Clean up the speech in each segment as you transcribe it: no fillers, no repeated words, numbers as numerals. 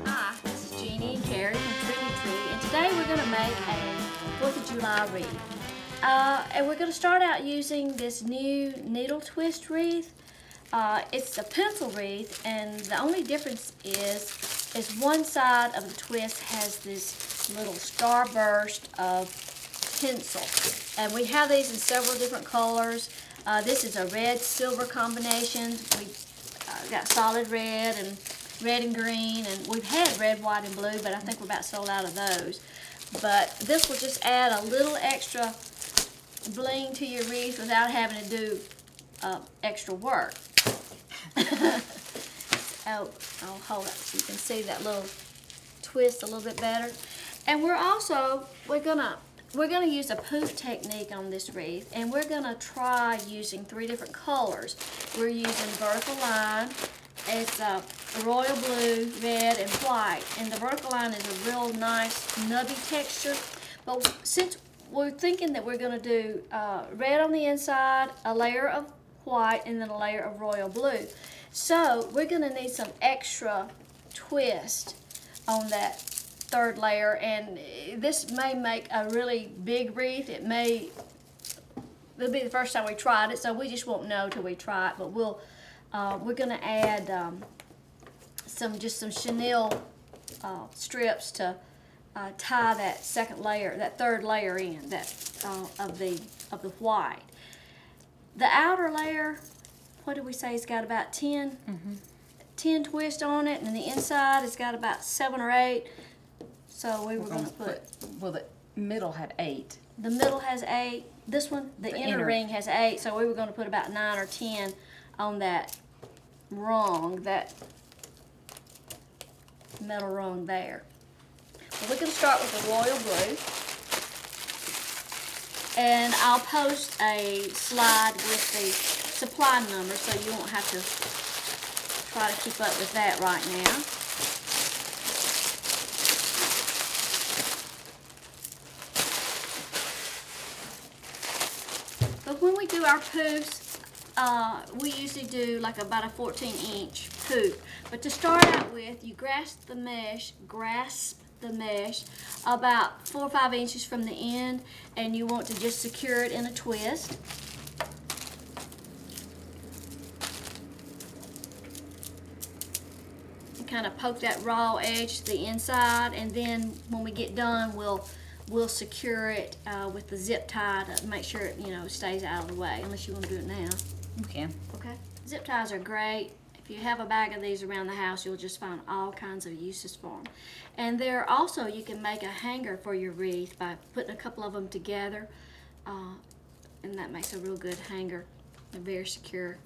Hi, this is Jeannie and Carrie from Trendy, and today we're going to make a 4th of July wreath. And we're going to start out using this new needle twist wreath. It's a pencil wreath, and the only difference is one side of the twist has this little starburst of pencil. And we have these in several different colors. This is a red-silver combination. We've got solid red and green, and we've had red, white, and blue, but I think we're about sold out of those. But this will just add a little extra bling to your wreath without having to do extra work. I'll hold it so you can see that little twist a little bit better. And we're gonna use a poof technique on this wreath, and we're gonna try using 3 different colors. We're using vertical line. It's royal blue, red, and white. And the vertical line is a real nice nubby texture. But since we're thinking that we're gonna do red on the inside, a layer of white, and then a layer of royal blue. So we're gonna need some extra twist on that 3rd layer, and this may make a really big wreath. It'll be the first time we tried it, so we just won't know till we try it. But we're gonna add some chenille strips to tie that 3rd layer in of the white. The outer layer, what did we say? It's got about 10 twists on it, and the inside has got about 7 or 8. So we were going to put. Well, the middle had 8. The middle has 8. This one, the inner ring has 8. So we were going to put about 9 or 10 on that rung, that metal rung there. Well, we're going to start with the royal blue. And I'll post a slide with the supply number so you won't have to try to keep up with that right now. But when we do our poofs, we usually do like about a 14-inch poof. But to start out with, you grasp the mesh about 4 or 5 inches from the end, and you want to just secure it in a twist. And kind of poke that raw edge to the inside, and then when we get done, we'll secure it with the zip tie to make sure it stays out of the way. Unless you want to do it now. You can. Okay. Zip ties are great. If you have a bag of these around the house, you'll just find all kinds of uses for them. And there also, you can make a hanger for your wreath by putting a couple of them together, and that makes a real good hanger. They're very secure.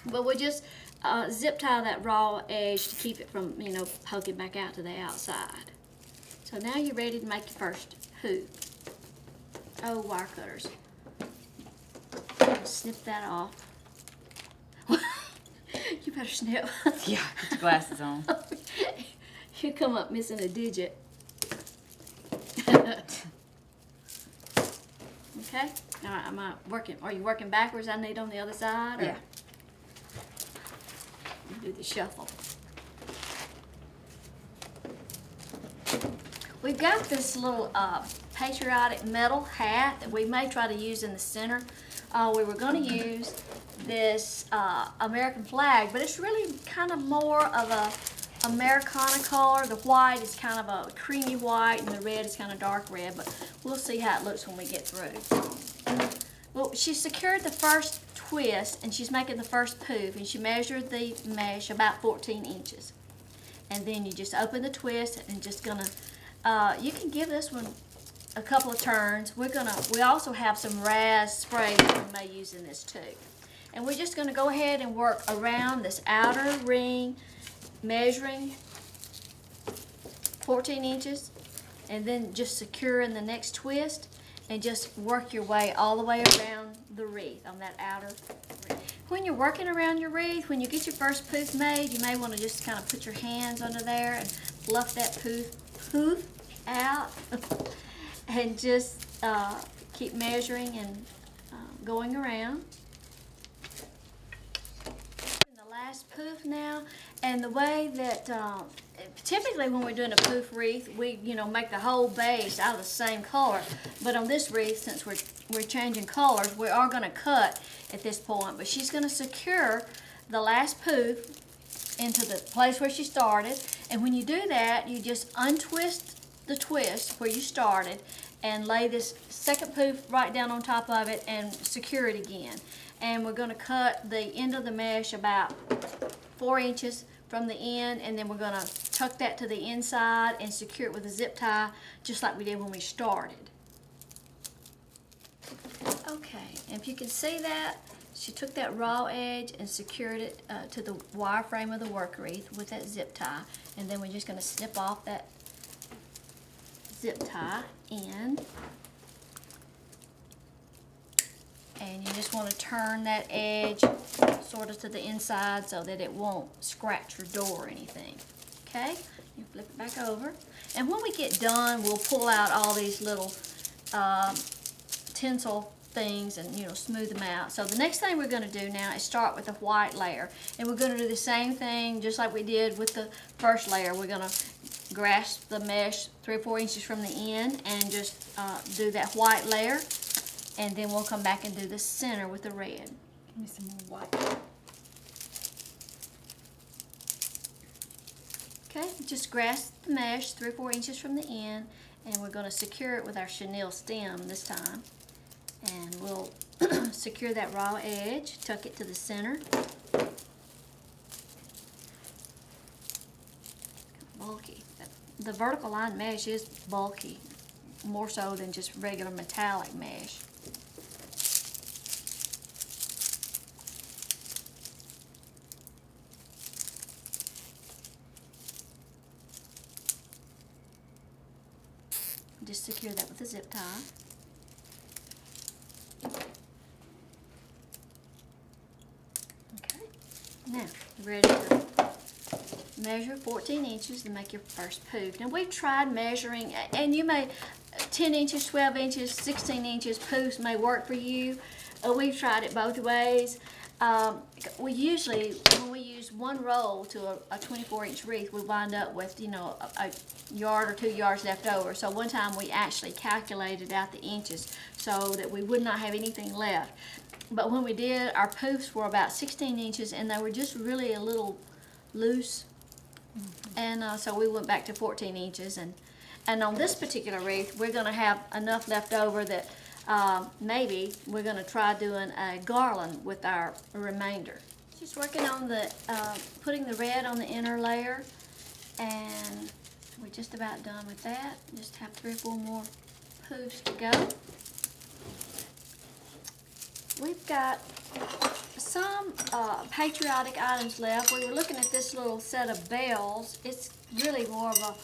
But we'll just zip tie that raw edge to keep it from, poking back out to the outside. So now you're ready to make your first hoop. Oh, wire cutters. Snip that off. You better snip. Yeah, put your glasses on. You come up missing a digit. Okay? All right, are you working backwards? I need on the other side? Or? Yeah. Do the shuffle. We've got this little patriotic metal hat that we may try to use in the center. We were going to use this American flag, but it's really kind of more of a Americana color. The white is kind of a creamy white, and the red is kind of dark red, but we'll see how it looks when we get through. Well, she secured the first twist, and she's making the first poof, and she measured the mesh about 14 inches. And then you just open the twist, and just gonna, you can give this one a couple of turns. We also have some Raz spray that we may use in this too. And we're just gonna go ahead and work around this outer ring, measuring 14 inches, and then just secure in the next twist, and just work your way all the way around the wreath on that outer ring. When you're working around your wreath, when you get your first poof made, you may want to just kind of put your hands under there and fluff that poof out and just keep measuring and going around. In the last poof now, And the way that, typically when we're doing a poof wreath, we, make the whole base out of the same color. But on this wreath, since we're changing colors, we are gonna cut at this point. But she's gonna secure the last poof into the place where she started. And when you do that, you just untwist the twist where you started and lay this second poof right down on top of it and secure it again. And we're gonna cut the end of the mesh about 4 inches from the end, and then we're gonna tuck that to the inside and secure it with a zip tie, just like we did when we started. Okay, and if you can see that, she took that raw edge and secured it to the wire frame of the work wreath with that zip tie, and then we're just gonna snip off that zip tie end. And you just want to turn that edge sort of to the inside so that it won't scratch your door or anything. Okay? You flip it back over. And when we get done, we'll pull out all these little tinsel things and, smooth them out. So the next thing we're going to do now is start with the white layer. And we're going to do the same thing just like we did with the first layer. We're going to grasp the mesh 3 or 4 inches from the end and just do that white layer. And then we'll come back and do the center with the red. Give me some more white. Okay, just grasp the mesh 3 or 4 inches from the end, and we're going to secure it with our chenille stem this time. And we'll secure that raw edge, tuck it to the center. Bulky. The vertical line mesh is bulky, more so than just regular metallic mesh. Just secure that with a zip tie. Okay, now ready to measure 14 inches to make your first poof. Now we've tried measuring, and you may, 10 inches, 12 inches, 16 inches poofs may work for you. We've tried it both ways. We usually, when we use one roll to a 24-inch wreath, we wind up with, a yard or 2 yards left over. So one time we actually calculated out the inches so that we would not have anything left. But when we did, our poofs were about 16 inches and they were just really a little loose. And so we went back to 14 inches. And on this particular wreath, we're going to have enough left over that maybe we're going to try doing a garland with our remainder. Just working on the putting the red on the inner layer, and we're just about done with that. Just have 3 or 4 more poofs to go. We've got some patriotic items left. We were looking at this little set of bells. It's really more of a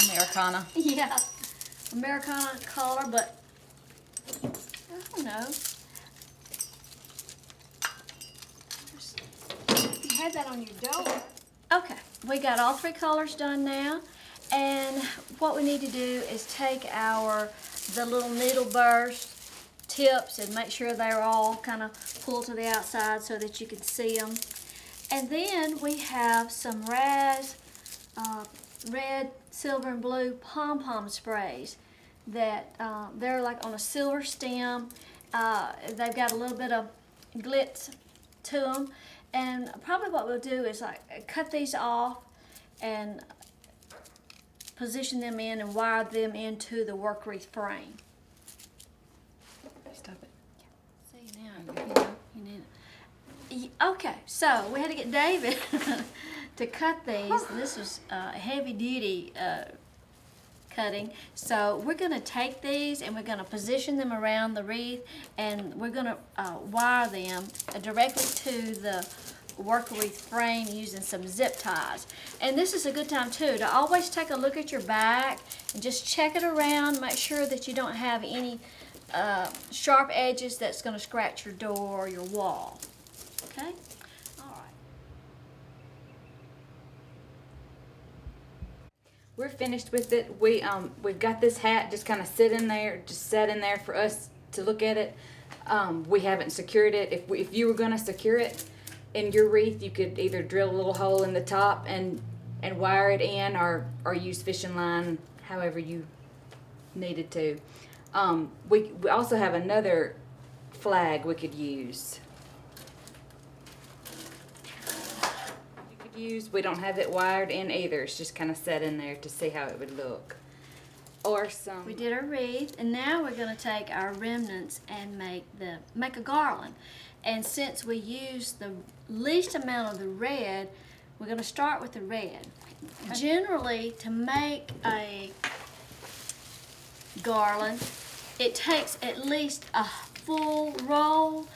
Americana. Yeah, Americana color, but I don't know. You had that on your door. Okay, we got all 3 colors done now, and what we need to do is take the little needle burst tips and make sure they're all kind of pulled to the outside so that you can see them. And then we have some red, silver, and blue pom-pom sprays that they're like on a silver stem. They've got a little bit of glitz to them, and probably what we'll do is like cut these off and position them in and wire them into the work wreath frame. Stop it. See now, you need it. Okay, so we had to get David to cut these. This was heavy duty cutting. So we're going to take these and we're going to position them around the wreath, and we're going to wire them directly to the work wreath frame using some zip ties. And this is a good time too to always take a look at your back and just check it around, make sure that you don't have any sharp edges that's going to scratch your door or your wall. Okay? All right. We're finished with it. We've got this hat just kind of set in there for us to look at it. We haven't secured it. If you were going to secure it, in your wreath, you could either drill a little hole in the top and wire it in, or use fishing line, however you needed to. We also have another flag we could use. We don't have it wired in either. It's just kind of set in there to see how it would look. Or some. We did our wreath, and now we're going to take our remnants and make a garland. And since we used the least amount of the red, we're going to start with the red. Generally, to make a garland, it takes at least a full roll.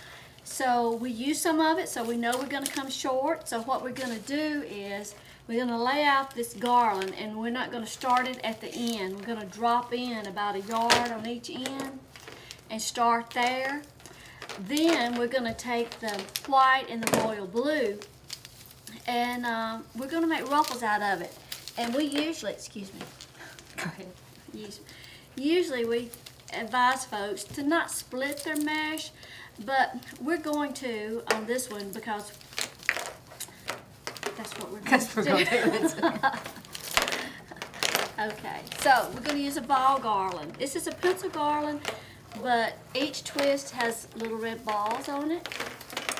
So we use some of it, so we know we're going to come short. So what we're going to do is we're going to lay out this garland, and we're not going to start it at the end. We're going to drop in about a yard on each end and start there. Then we're going to take the white and the royal blue, and we're going to make ruffles out of it. And we usually, excuse me, Go ahead. usually we advise folks to not split their mesh, but we're going to on this one because that's what we're going to do. Okay, so we're going to use a ball garland. This is a pencil garland, but each twist has little red balls on it.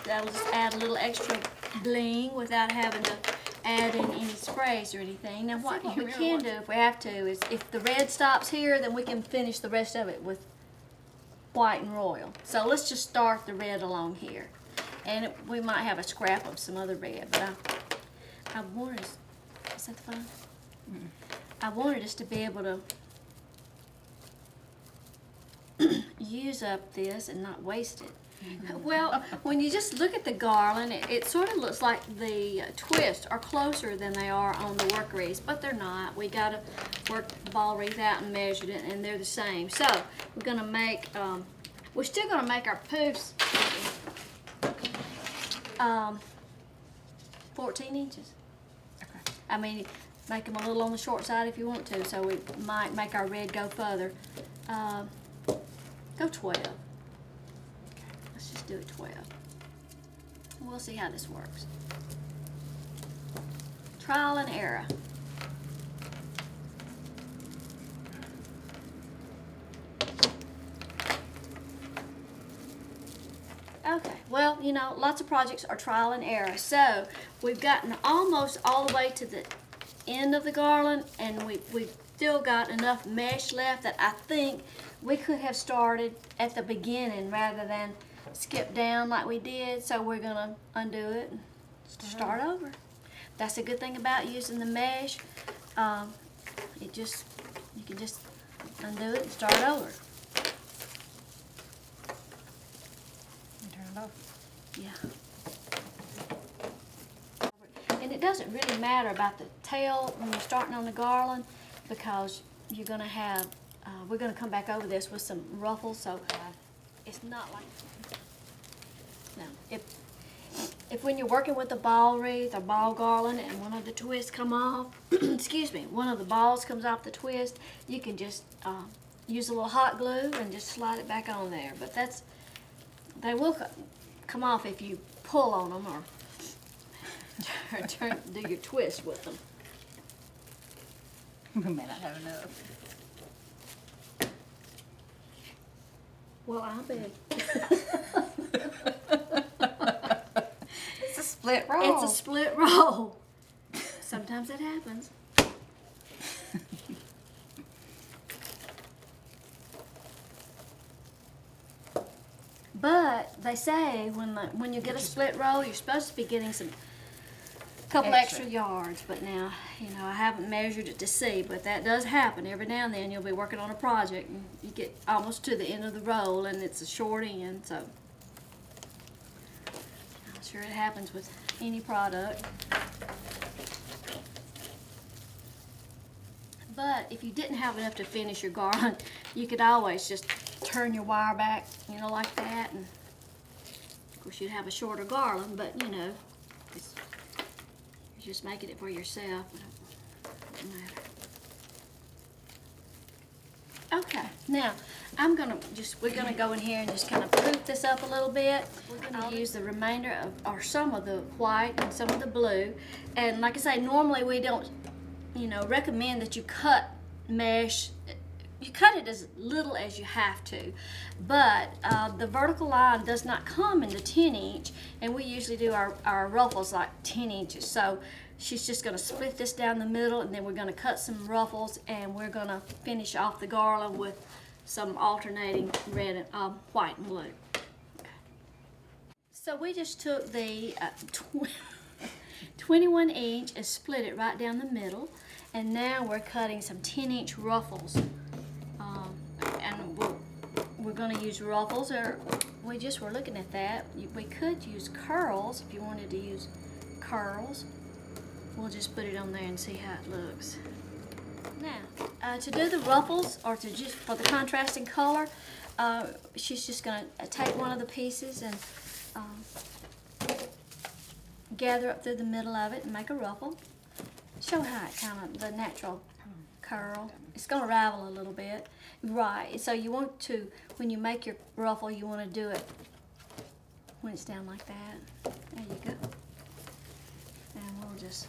That'll just add a little extra bling without having to add in any sprays or anything. Now what we can do if we have to is if the red stops here, then we can finish the rest of it with white and royal. So let's just start the red along here. And we might have a scrap of some other red, but I wanted us, is that the phone? I wanted us to be able to use up this and not waste it. Well, when you just look at the garland, it sort of looks like the twists are closer than they are on the work wreaths, but they're not. We got to work the ball wreath out and measured it, and they're the same. So we're going to make, we're still going to make our poofs 14 inches. Okay. I mean, make them a little on the short side if you want to, so we might make our red go further. Go 12. Let's just do it 12. We'll see how this works. Trial and error. Okay, well, you know, lots of projects are trial and error. So we've gotten almost all the way to the end of the garland, and we've still got enough mesh left that I think we could have started at the beginning rather than skip down like we did. So we're gonna undo it and start over. That's a good thing about using the mesh. You can just undo it and start over. Turn it off. Yeah. And it doesn't really matter about the tail when you're starting on the garland, because you're gonna have, we're gonna come back over this with some ruffles, so it's not like, no. If when you're working with a ball wreath or ball garland and one of the twists come off, excuse me, one of the balls comes off the twist, you can just use a little hot glue and just slide it back on there. But they will come off if you pull on them or do your twist with them. We may not have enough. Well, I bet. It's a split roll. It's a split roll. Sometimes it happens. But they say when you get a split roll, you're supposed to be getting couple extra yards. But now, you know, I haven't measured it to see, but that does happen every now and then. You'll be working on a project and you get almost to the end of the roll and it's a short end. So I'm sure it happens with any product. But if you didn't have enough to finish your garland, you could always just turn your wire back, you know, like that, and of course you'd have a shorter garland, but you know, you're just making it for yourself. It doesn't matter. Okay, Now, we're gonna go in here and just kind of poof this up a little bit. We're gonna use the remainder of, or some of the white and some of the blue. And like I say, normally we don't, recommend that you cut mesh. You cut it as little as you have to, but the vertical line does not come in the 10-inch, and we usually do our ruffles like 10 inches. So she's just gonna split this down the middle, and then we're gonna cut some ruffles, and we're gonna finish off the garland with some alternating red and white and blue. Okay. So we just took the 21-inch and split it right down the middle, and now we're cutting some 10-inch ruffles. And we're going to use ruffles, or we just were looking at that. We could use curls if you wanted to use curls. We'll just put it on there and see how it looks. Now, to do the ruffles, or to just for the contrasting color, she's just going to take one of the pieces and gather up through the middle of it and make a ruffle. Show how it kind of, the natural curl. It's going to ravel a little bit. Right, so you want to, when you make your ruffle, you want to do it when it's down like that. There you go. And we'll just,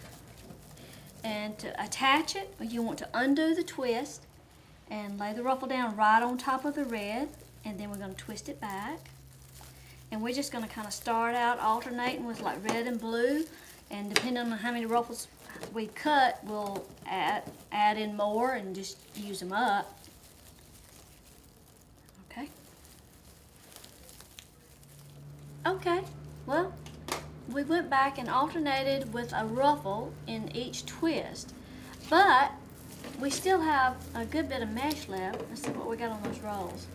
and to attach it, you want to undo the twist and lay the ruffle down right on top of the red, and then we're going to twist it back. And we're just going to kind of start out alternating with like red and blue, and depending on how many ruffles we cut, we'll add in more and just use them up. Okay. Okay, well, we went back and alternated with a ruffle in each twist, but we still have a good bit of mesh left. Let's see what we got on those rolls.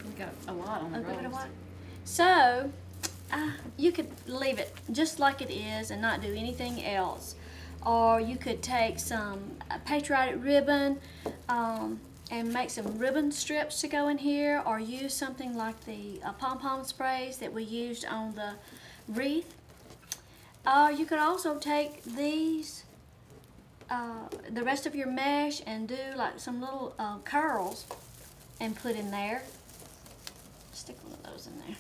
We got a lot on the rolls. Good bit of what? So, you could leave it just like it is and not do anything else. Or you could take some Patriotic ribbon and make some ribbon strips to go in here, or use something like the pom-pom sprays that we used on the wreath. You could also take these, the rest of your mesh, and do like some little curls and put in there. Stick one of those in there.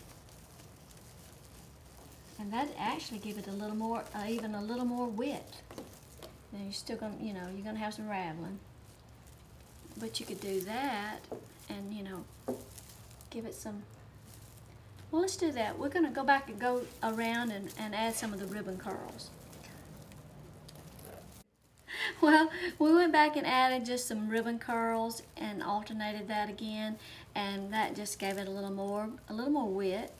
And that actually give it a little more, even a little more width. Now you're still gonna, you're gonna have some raveling. But you could do that and, give it some, well, let's do that. We're gonna go back and go around and add some of the ribbon curls. Well, we went back and added just some ribbon curls and alternated that again, and that just gave it a little more width.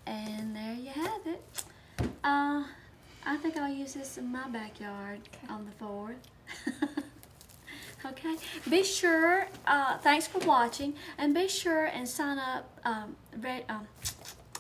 And there you have it. I think I'll use this in my backyard on the 4th. Okay, be sure, thanks for watching, and be sure and sign up,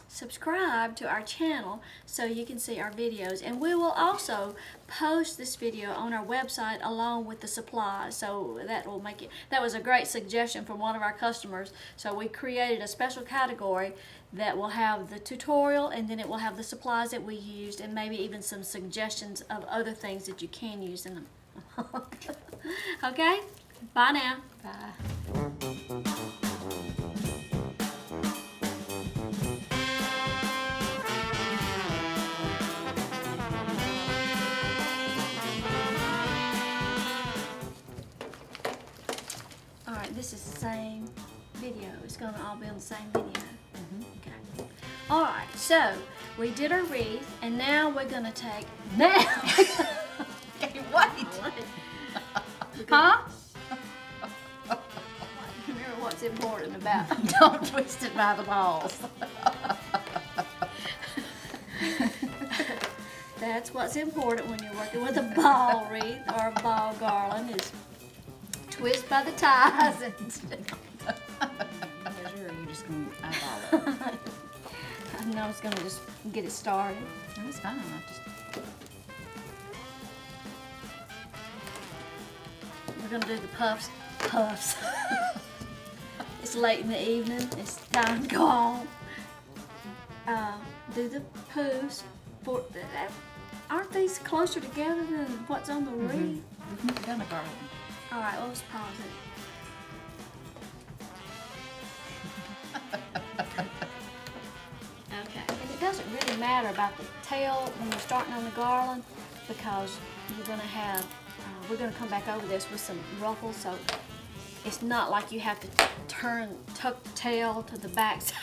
subscribe to our channel so you can see our videos. And we will also post this video on our website along with the supplies, so that will make it, that was a great suggestion from one of our customers. So we created a special category that will have the tutorial, and then it will have the supplies that we used, and maybe even some suggestions of other things that you can use in them. Okay, bye now. Bye. Alright, this is the same video. It's going to all be on the same video. Okay. Alright, so we did our wreath, and now we're going to take... Now! Hey, wait! Huh? Remember what's important about Don't twist it by the balls. That's what's important when you're working with a ball wreath or a ball garland, is twist by the ties. And You're just going to eyeball it. I know it's going to just get it started. That's fine. We're going to do the puffs. Puffs. It's late in the evening. It's time to go home. Do the poofs. Aren't these closer together than what's on the wreath? We've never done a garland. All right, well, let's pause matter about the tail when you're starting on the garland, because you're gonna have, we're gonna come back over this with some ruffles, so it's not like you have to tuck the tail to the back side.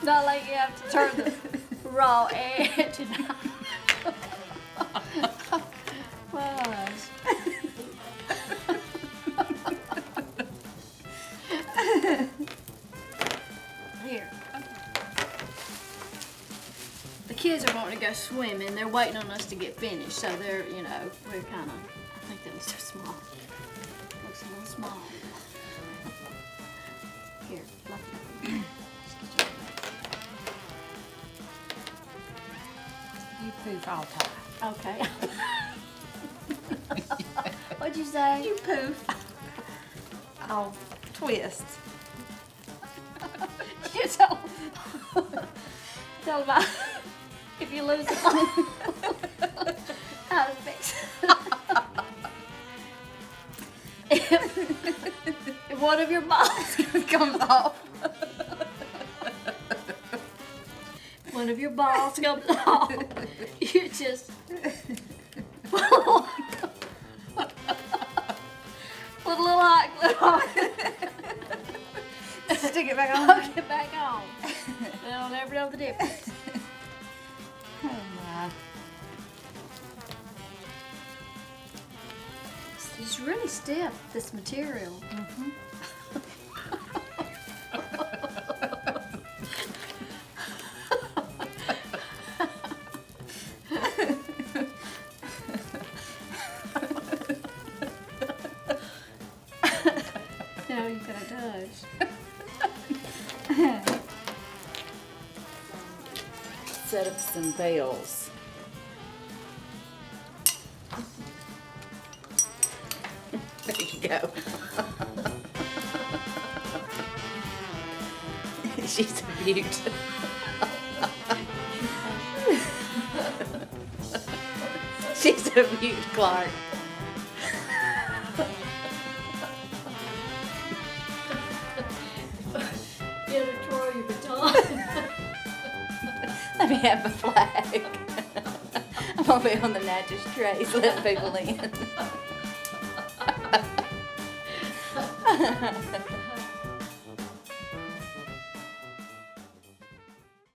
Not like you have to turn the raw edge. Gosh. Here. The kids are wanting to go swimming. They're waiting on us to get finished, so they're, you know, we're kind of, I think that looks too small. Looks a little small. Here, look. You poof, I'll tie. Okay. What'd you say? You poof, I'll twist. You tell about if you lose it. How to fix it. If one of your balls comes off. One of your balls comes off. You just put a little hot glue on it. Stick it back on. Hook it back on. They'll never know the difference. Oh my. It's really stiff, this material. Now you gotta touch. Set up some veils. There you go. She's a beaut. She's a beaut, Clark. Get her twirl your baton. Let me have a flag. I'm gonna be on the Natchez trays letting people in.